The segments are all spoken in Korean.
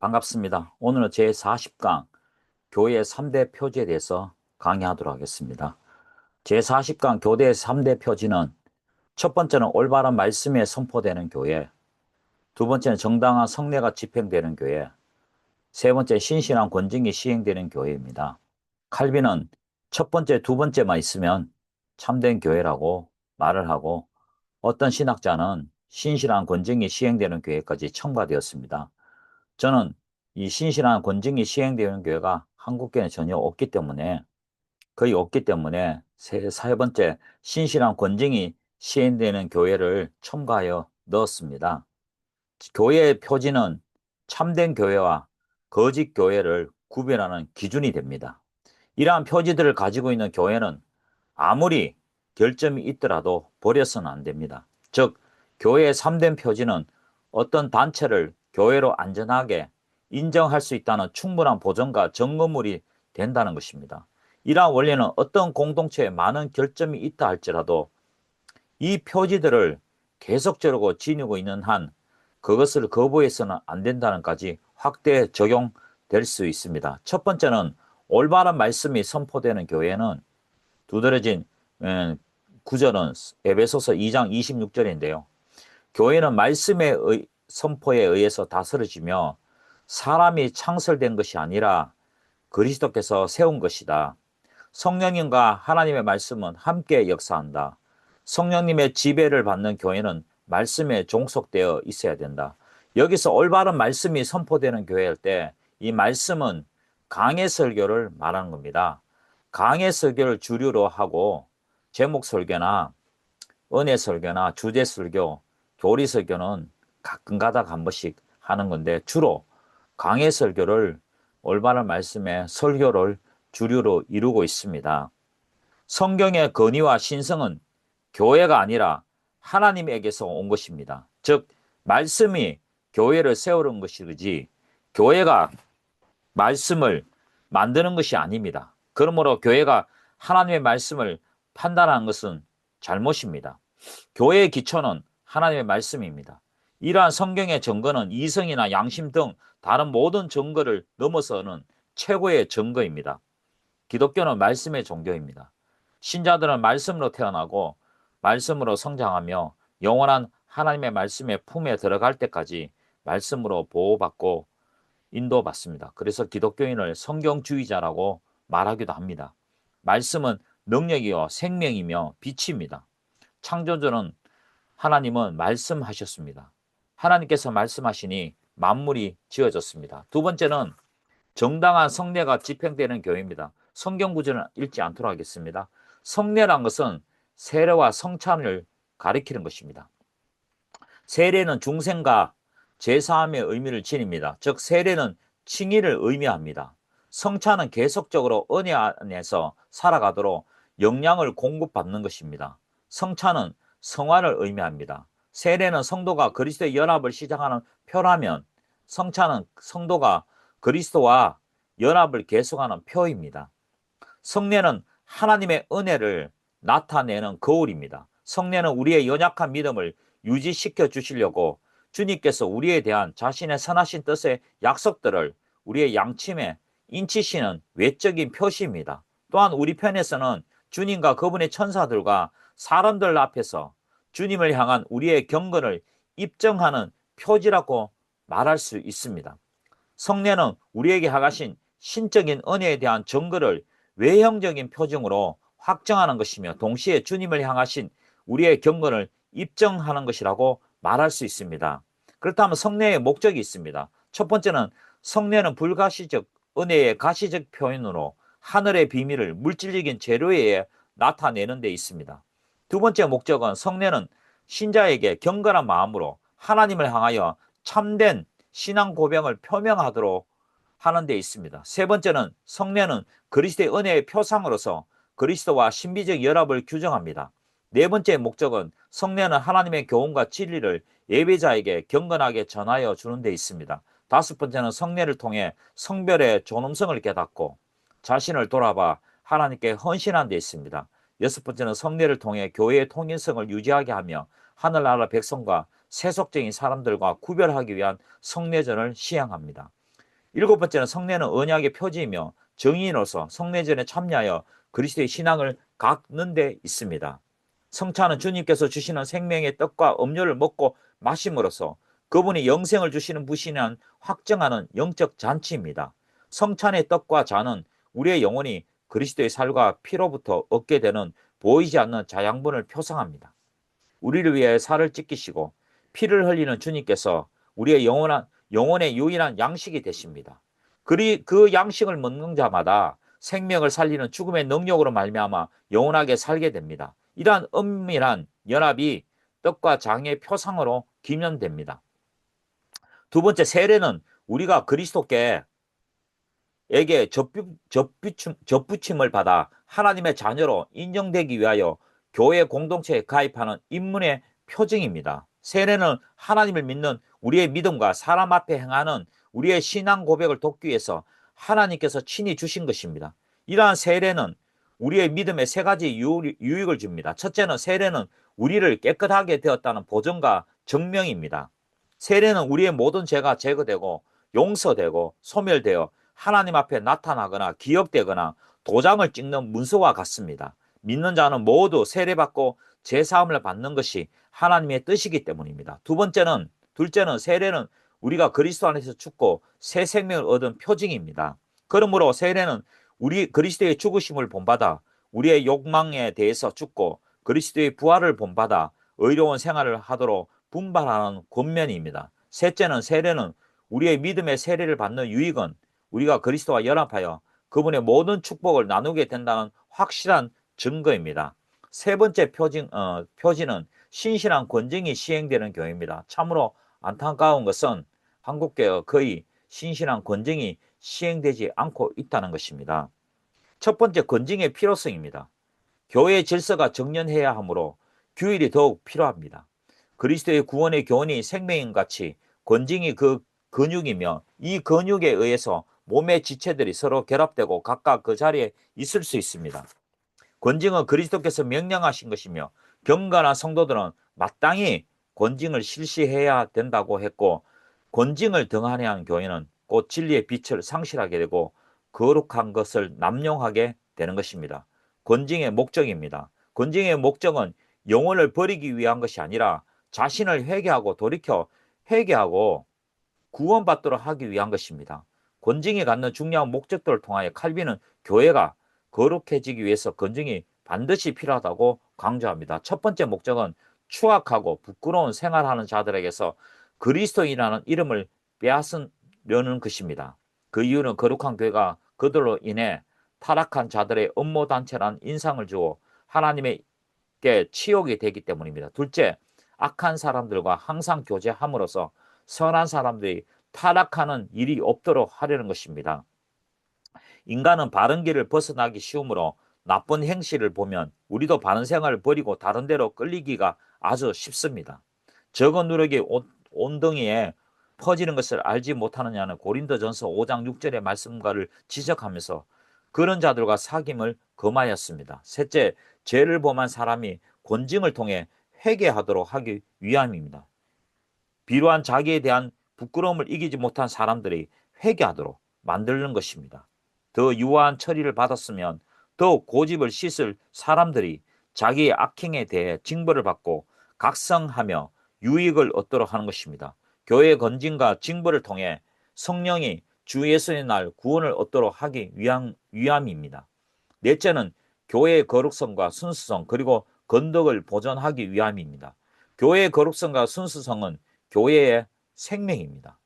반갑습니다. 오늘은 제40강 교회 3대 표지에 대해서 강의하도록 하겠습니다. 제40강 교대 3대 표지는 첫 번째는 올바른 말씀에 선포되는 교회, 두 번째는 정당한 성례가 집행되는 교회, 세 번째 신실한 권징이 시행되는 교회입니다. 칼빈은 첫 번째, 두 번째만 있으면 참된 교회라고 말을 하고 어떤 신학자는 신실한 권징이 시행되는 교회까지 첨가되었습니다. 저는 이 신실한 권징이 시행되는 교회가 한국교회는 전혀 없기 때문에 거의 없기 때문에 세 번째 신실한 권징이 시행되는 교회를 첨가하여 넣었습니다. 교회의 표지는 참된 교회와 거짓 교회를 구별하는 기준이 됩니다. 이러한 표지들을 가지고 있는 교회는 아무리 결점이 있더라도 버려서는 안 됩니다. 즉, 교회의 3대 표지는 어떤 단체를 교회로 안전하게 인정할 수 있다는 충분한 보전과 증거물이 된다는 것입니다. 이러한 원리는 어떤 공동체에 많은 결점이 있다 할지라도 이 표지들을 계속적으로 지니고 있는 한 그것을 거부해서는 안 된다는까지 확대 적용될 수 있습니다. 첫 번째는 올바른 말씀이 선포되는 교회는 두드러진 구절은 에베소서 2장 26절인데요. 교회는 말씀의 선포에 의해서 다스려지며 사람이 창설된 것이 아니라 그리스도께서 세운 것이다. 성령님과 하나님의 말씀은 함께 역사한다. 성령님의 지배를 받는 교회는 말씀에 종속되어 있어야 된다. 여기서 올바른 말씀이 선포되는 교회일 때 이 말씀은 강해 설교를 말하는 겁니다. 강해 설교를 주류로 하고 제목 설교나 은혜 설교나 주제 설교, 교리 설교는 가끔 가다가 한 번씩 하는 건데 주로 강해 설교를 올바른 말씀의 설교를 주류로 이루고 있습니다. 성경의 건의와 신성은 교회가 아니라 하나님에게서 온 것입니다. 즉, 말씀이 교회를 세우는 것이지 교회가 말씀을 만드는 것이 아닙니다. 그러므로 교회가 하나님의 말씀을 판단하는 것은 잘못입니다. 교회의 기초는 하나님의 말씀입니다. 이러한 성경의 증거는 이성이나 양심 등 다른 모든 증거를 넘어서는 최고의 증거입니다. 기독교는 말씀의 종교입니다. 신자들은 말씀으로 태어나고 말씀으로 성장하며 영원한 하나님의 말씀의 품에 들어갈 때까지 말씀으로 보호받고 인도받습니다. 그래서 기독교인을 성경주의자라고 말하기도 합니다. 말씀은 능력이요 생명이며 빛입니다. 창조주는 하나님은 말씀하셨습니다. 하나님께서 말씀하시니 만물이 지어졌습니다. 두 번째는 정당한 성례가 집행되는 교회입니다. 성경 구절은 읽지 않도록 하겠습니다. 성례란 것은 세례와 성찬을 가리키는 것입니다. 세례는 중생과 제사함의 의미를 지닙니다. 즉 세례는 칭의를 의미합니다. 성찬은 계속적으로 은혜 안에서 살아가도록 영양을 공급받는 것입니다. 성찬은 성화를 의미합니다. 세례는 성도가 그리스도의 연합을 시작하는 표라면 성찬은 성도가 그리스도와 연합을 계속하는 표입니다. 성례는 하나님의 은혜를 나타내는 거울입니다. 성례는 우리의 연약한 믿음을 유지시켜 주시려고 주님께서 우리에 대한 자신의 선하신 뜻의 약속들을 우리의 양심에 인치시는 외적인 표시입니다. 또한 우리 편에서는 주님과 그분의 천사들과 사람들 앞에서 주님을 향한 우리의 경건을 입증하는 표지라고 말할 수 있습니다. 성례는 우리에게 허가신 신적인 은혜에 대한 증거를 외형적인 표징으로 확정하는 것이며 동시에 주님을 향하신 우리의 경건을 입증하는 것이라고 말할 수 있습니다. 그렇다면 성례의 목적이 있습니다. 첫 번째는 성례는 불가시적 은혜의 가시적 표현으로 하늘의 비밀을 물질적인 재료에 의해 나타내는 데 있습니다. 두 번째 목적은 성례는 신자에게 경건한 마음으로 하나님을 향하여 참된 신앙 고백을 표명하도록 하는 데 있습니다. 세 번째는 성례는 그리스도의 은혜의 표상으로서 그리스도와 신비적 연합을 규정합니다. 네 번째 목적은 성례는 하나님의 교훈과 진리를 예배자에게 경건하게 전하여 주는 데 있습니다. 다섯 번째는 성례를 통해 성별의 존엄성을 깨닫고 자신을 돌아봐 하나님께 헌신한 데 있습니다. 여섯 번째는 성례를 통해 교회의 통일성을 유지하게 하며 하늘나라 백성과 세속적인 사람들과 구별하기 위한 성례전을 시행합니다. 일곱 번째는 성례는 언약의 표지이며 정인으로서 성례전에 참여하여 그리스도의 신앙을 갖는 데 있습니다. 성찬은 주님께서 주시는 생명의 떡과 음료를 먹고 마심으로써 그분이 영생을 주시는 분이란 확정하는 영적 잔치입니다. 성찬의 떡과 잔은 우리의 영혼이 그리스도의 살과 피로부터 얻게 되는 보이지 않는 자양분을 표상합니다. 우리를 위해 살을 찢기시고 피를 흘리는 주님께서 우리의 영혼의 유일한 양식이 되십니다. 그 양식을 먹는 자마다 생명을 살리는 죽음의 능력으로 말미암아 영원하게 살게 됩니다. 이러한 은밀한 연합이 떡과 장의 표상으로 기념됩니다. 두 번째, 세례는 우리가 그리스도께 접붙임을 받아 하나님의 자녀로 인정되기 위하여 교회 공동체에 가입하는 입문의 표징입니다. 세례는 하나님을 믿는 우리의 믿음과 사람 앞에 행하는 우리의 신앙 고백을 돕기 위해서 하나님께서 친히 주신 것입니다. 이러한 세례는 우리의 믿음에 세 가지 유익을 줍니다. 첫째는 세례는 우리를 깨끗하게 되었다는 보증과 증명입니다. 세례는 우리의 모든 죄가 제거되고 용서되고 소멸되어 하나님 앞에 나타나거나 기억되거나 도장을 찍는 문서와 같습니다. 믿는 자는 모두 세례받고 제사함을 받는 것이 하나님의 뜻이기 때문입니다. 둘째는 세례는 우리가 그리스도 안에서 죽고 새 생명을 얻은 표징입니다. 그러므로 세례는 우리 그리스도의 죽으심을 본받아 우리의 욕망에 대해서 죽고 그리스도의 부활을 본받아 의로운 생활을 하도록 분발하는 권면입니다. 셋째는 세례는 우리의 믿음의 세례를 받는 유익은 우리가 그리스도와 연합하여 그분의 모든 축복을 나누게 된다는 확실한 증거입니다. 세 번째 표지는 신실한 권징이 시행되는 교회입니다. 참으로 안타까운 것은 한국교회가 거의 신실한 권징이 시행되지 않고 있다는 것입니다. 첫 번째, 권징의 필요성입니다. 교회의 질서가 정연해야 하므로 규율이 더욱 필요합니다. 그리스도의 구원의 교훈이 생명인 같이 권징이 그 근육이며 이 근육에 의해서 몸의 지체들이 서로 결합되고 각각 그 자리에 있을 수 있습니다. 권징은 그리스도께서 명령하신 것이며 경건한 성도들은 마땅히 권징을 실시해야 된다고 했고, 권징을 등한해한 교회는 곧 진리의 빛을 상실하게 되고 거룩한 것을 남용하게 되는 것입니다. 권징의 목적입니다. 권징의 목적은 영혼을 버리기 위한 것이 아니라 자신을 회개하고 돌이켜 회개하고 구원받도록 하기 위한 것입니다. 권징이 갖는 중요한 목적들을 통하여 칼빈은 교회가 거룩해지기 위해서 권징이 반드시 필요하다고 강조합니다. 첫 번째 목적은 추악하고 부끄러운 생활하는 자들에게서 그리스도인이라는 이름을 빼앗으려는 것입니다. 그 이유는 거룩한 교회가 그들로 인해 타락한 자들의 음모단체라는 인상을 주어 하나님께 치욕이 되기 때문입니다. 둘째, 악한 사람들과 항상 교제함으로써 선한 사람들이 타락하는 일이 없도록 하려는 것입니다. 인간은 바른 길을 벗어나기 쉬우므로 나쁜 행실을 보면 우리도 바른 생활을 버리고 다른 데로 끌리기가 아주 쉽습니다. 적은 누룩이 온덩이에 퍼지는 것을 알지 못하느냐는 고린도전서 5장 6절의 말씀과를 지적하면서 그런 자들과 사귐을 금하였습니다. 셋째, 죄를 범한 사람이 권징을 통해 회개하도록 하기 위함입니다. 비로한 자기에 대한 부끄러움을 이기지 못한 사람들이 회개하도록 만드는 것입니다. 더 유아한 처리를 받았으면 더욱 고집을 씻을 사람들이 자기의 악행에 대해 징벌을 받고 각성하며 유익을 얻도록 하는 것입니다. 교회의 건진과 징벌을 통해 성령이 주 예수의 날 구원을 얻도록 하기 위함입니다. 넷째는 교회의 거룩성과 순수성 그리고 건덕을 보존하기 위함입니다. 교회의 거룩성과 순수성은 교회의 생명입니다.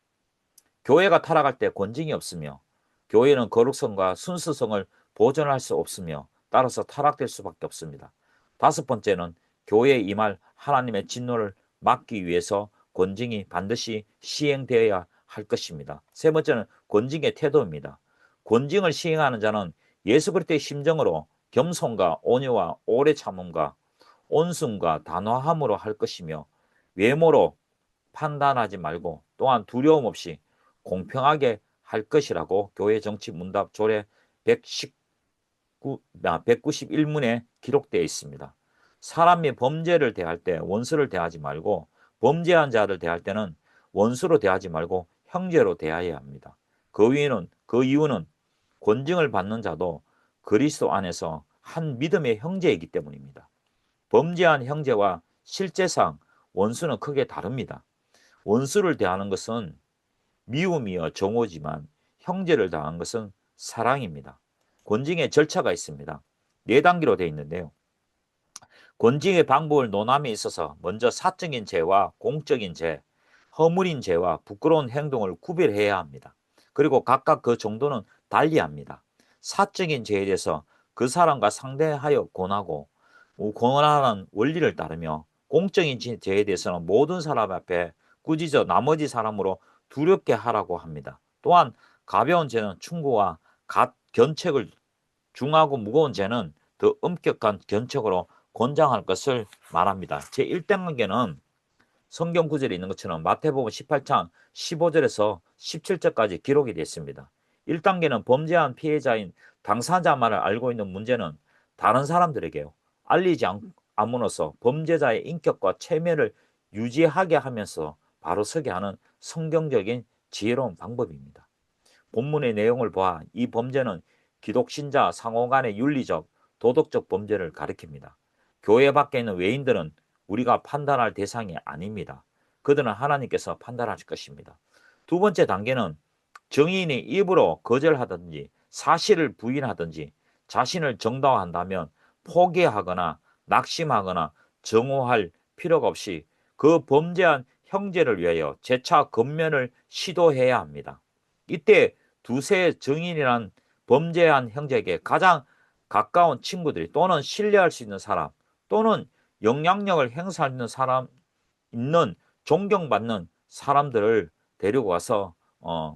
교회가 타락할 때 권징이 없으며 교회는 거룩성과 순수성을 보존할 수 없으며 따라서 타락될 수밖에 없습니다. 다섯 번째는 교회에 임할 하나님의 진노를 막기 위해서 권징이 반드시 시행되어야 할 것입니다. 세 번째는 권징의 태도입니다. 권징을 시행하는 자는 예수 그리스도의 심정으로 겸손과 온유와 오래 참음과 온순과 단호함으로 할 것이며 외모로 판단하지 말고 또한 두려움 없이 공평하게 할 것이라고 교회 정치 문답 조례 191문에 기록되어 있습니다. 사람이 범죄를 대할 때 원수를 대하지 말고 범죄한 자를 대할 때는 원수로 대하지 말고 형제로 대해야 합니다. 그 이유는 권징을 받는 자도 그리스도 안에서 한 믿음의 형제이기 때문입니다. 범죄한 형제와 실제상 원수는 크게 다릅니다. 원수를 대하는 것은 미움이여 정오지만 형제를 당한 것은 사랑입니다. 권징의 절차가 있습니다. 4단계로 되어 있는데요. 권징의 방법을 논함에 있어서 먼저 사적인 죄와 공적인 죄, 허물인 죄와 부끄러운 행동을 구별해야 합니다. 그리고 각각 그 정도는 달리합니다. 사적인 죄에 대해서 그 사람과 상대하여 권하고 권하는 원리를 따르며 공적인 죄에 대해서는 모든 사람 앞에 꾸짖어 나머지 사람으로 두렵게 하라고 합니다. 또한 가벼운 죄는 충고와 견책을, 중하고 무거운 죄는 더 엄격한 견책으로 권장할 것을 말합니다. 제1단계는 성경 구절에 있는 것처럼 마태복음 18장 15절에서 17절까지 기록이 되어 있습니다. 1단계는 범죄한 피해자인 당사자만을 알고 있는 문제는 다른 사람들에게 알리지 않음으로써 범죄자의 인격과 체면을 유지하게 하면서 바로 서게 하는 성경적인 지혜로운 방법입니다. 본문의 내용을 보아 이 범죄는 기독신자 상호 간의 윤리적, 도덕적 범죄를 가리킵니다. 교회 밖에 있는 외인들은 우리가 판단할 대상이 아닙니다. 그들은 하나님께서 판단하실 것입니다. 두 번째 단계는 정의인이 입으로 거절하든지 사실을 부인하든지 자신을 정당화한다면 포기하거나 낙심하거나 정오할 필요가 없이 그 범죄한 형제를 위하여 재차 권면을 시도해야 합니다. 이때 두세 정인이란 범죄한 형제에게 가장 가까운 친구들이 또는 신뢰할 수 있는 사람 또는 영향력을 행사할 수 있는 사람 있는 존경받는 사람들을 데리고 와서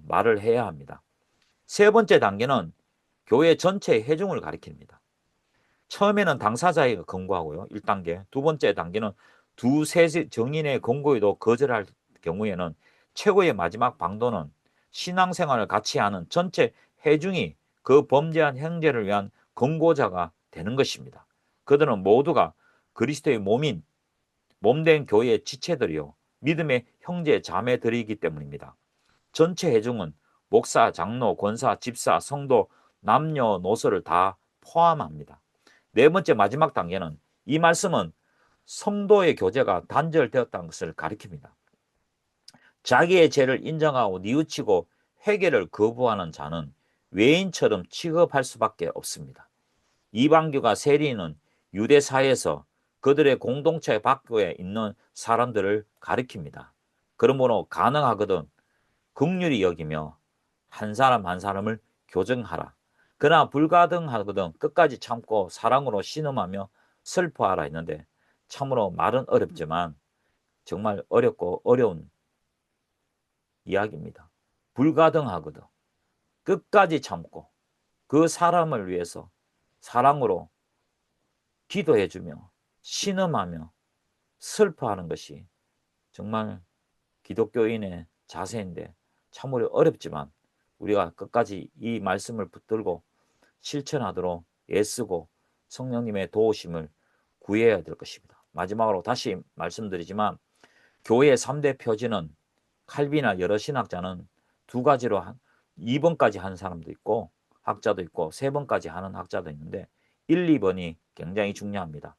말을 해야 합니다. 세 번째 단계는 교회 전체의 회중을 가리킵니다. 처음에는 당사자에게 권고하고요. 1단계. 두 번째 단계는 두세 정인의 권고에도 거절할 경우에는 최고의 마지막 방도는 신앙생활을 같이 하는 전체 회중이 그 범죄한 형제를 위한 권고자가 되는 것입니다. 그들은 모두가 그리스도의 몸된 교회의 지체들이요 믿음의 형제 자매들이기 때문입니다. 전체 회중은 목사, 장로, 권사, 집사, 성도, 남녀노소를 다 포함합니다. 네 번째 마지막 단계는 이 말씀은 성도의 교제가 단절되었다는 것을 가리킵니다. 자기의 죄를 인정하고 뉘우치고 회개를 거부하는 자는 외인처럼 취급할 수밖에 없습니다. 이방교가 세리는 유대 사회에서 그들의 공동체 밖에 있는 사람들을 가리킵니다. 그러므로 가능하거든 긍휼히 여기며 한 사람 한 사람을 교정하라. 그러나 불가능하거든 끝까지 참고 사랑으로 신음하며 슬퍼하라 했는데 참으로 말은 어렵지만 정말 어렵고 어려운 이야기입니다. 불가능하거든 끝까지 참고 그 사람을 위해서 사랑으로 기도해주며 신음하며 슬퍼하는 것이 정말 기독교인의 자세인데 참으로 어렵지만 우리가 끝까지 이 말씀을 붙들고 실천하도록 애쓰고 성령님의 도우심을 구해야 될 것입니다. 마지막으로 다시 말씀드리지만 교회의 3대 표지는 칼빈이나 여러 신학자는 두 가지로 2번까지 하는 사람도 있고 학자도 있고 3번까지 하는 학자도 있는데 1, 2번이 굉장히 중요합니다.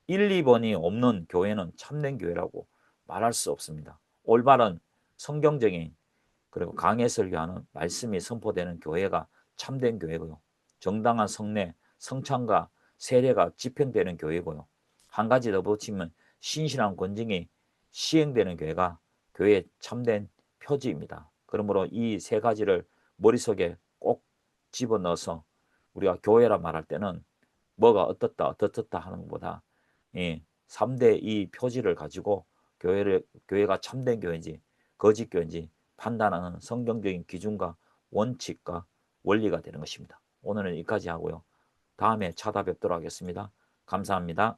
1, 2번이 없는 교회는 참된 교회라고 말할 수 없습니다. 올바른 성경적인 그리고 강해 설교하는 말씀이 선포되는 교회가 참된 교회고요. 정당한 성례, 성찬과 세례가 집행되는 교회고요. 한 가지 더 붙이면 신실한 권징이 시행되는 교회가 교회의 참된 표지입니다. 그러므로 이 세 가지를 머릿속에 꼭 집어넣어서 우리가 교회라 말할 때는 뭐가 어떻다 하는 것보다 3대 이 표지를 가지고 교회가 참된 교회인지 거짓 교회인지 판단하는 성경적인 기준과 원칙과 원리가 되는 것입니다. 오늘은 여기까지 하고요. 다음에 찾아뵙도록 하겠습니다. 감사합니다.